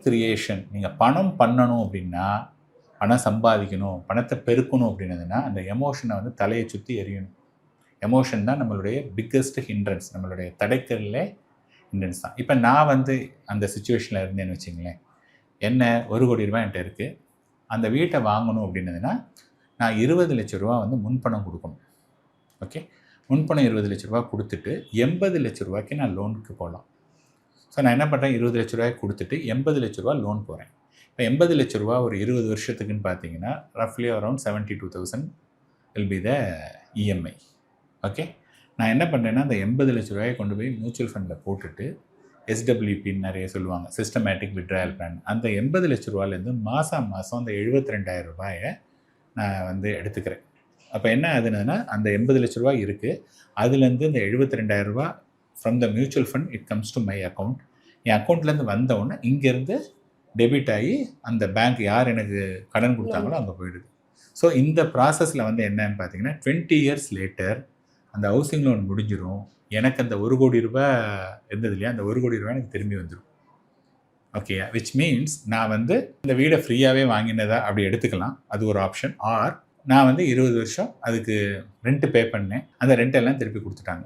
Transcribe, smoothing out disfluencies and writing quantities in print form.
Creation, நீங்கள் பணம் பண்ணணும் அப்படின்னா, பணம் சம்பாதிக்கணும், பணத்தை பெருக்கணும் அப்படின்னதுன்னா, அந்த எமோஷனை வந்து தலையை சுற்றி எரியணும். எமோஷன் தான் நம்மளுடைய பிக்கஸ்ட் ஹிண்ட்ரன்ஸ், நம்மளுடைய தடைக்கல்லே ஹிண்ட்ரன்ஸ் தான். இப்போ நான் வந்து அந்த சிச்சுவேஷனில் இருந்தேன்னு வச்சுங்களேன், என்ன ₹1 கோடி என்கிட்ட இருக்குது, அந்த வீட்டை வாங்கணும் அப்படின்னதுன்னா, நான் 20 லட்ச ரூபா வந்து முன்பணம் கொடுக்கணும். ஓகே, முன்பணம் 20 லட்ச ரூபா கொடுத்துட்டு 80 லட்ச ரூபாய்க்கு நான் லோனுக்கு போகலாம். ஸோ நான் என்ன பண்ணுறேன், 20 லட்ச ரூபாய்க்கு கொடுத்துட்டு 80 லட்ச ரூபா லோன் போகிறேன். இப்போ 80 லட்ச ரூபா ஒரு 20 வருஷத்துக்குன்னு பார்த்தீங்கன்னா ரஃப்லி around 72,000 will be the EMI. Okay, நான் என்ன பண்ணுறேன்னா அந்த 80 லட்ச ரூபாயை கொண்டு போய் மியூச்சுவல் ஃபண்டில் போட்டுட்டு எஸ்டபிள்யூபின்னு நிறைய சொல்லுவாங்க, சிஸ்டமேட்டிக் விட்ராயல் பிளான். அந்த 80 லட்ச ரூபாயிலேருந்து மாதம் அந்த 72,000 ரூபாயை நான் வந்து எடுத்துக்கிறேன். அப்போ என்ன ஆகுதுன்னா, அந்த 80 லட்ச ரூபா இருக்குது, அதுலேருந்து இந்த 72,000 ரூபா from the mutual fund it comes to my account. என் அக்கௌண்ட்லேருந்து வந்தவுடனே இங்கேருந்து டெபிட் ஆகி அந்த பேங்க் யார் எனக்கு கடன் கொடுத்தாங்களோ அங்கே போயிடுது. ஸோ இந்த ப்ராசஸில் வந்து என்னன்னு பார்த்தீங்கன்னா 20 இயர்ஸ் லேட்டர் அந்த ஹவுசிங் லோன் முடிஞ்சிடும். எனக்கு அந்த ₹1 கோடி இருந்தது இல்லையா, அந்த ₹1 கோடி எனக்கு திரும்பி வந்துடும். ஓகே, விச் மீன்ஸ் நான் வந்து இந்த வீடை ஃப்ரீயாகவே வாங்கினதா அப்படி எடுத்துக்கலாம், அது ஒரு ஆப்ஷன். ஆர் நான் வந்து 20 வருஷம் அதுக்கு ரெண்ட் பே பண்ணேன், அந்த ரெண்ட் எல்லாம் திருப்பி கொடுத்துட்டாங்க.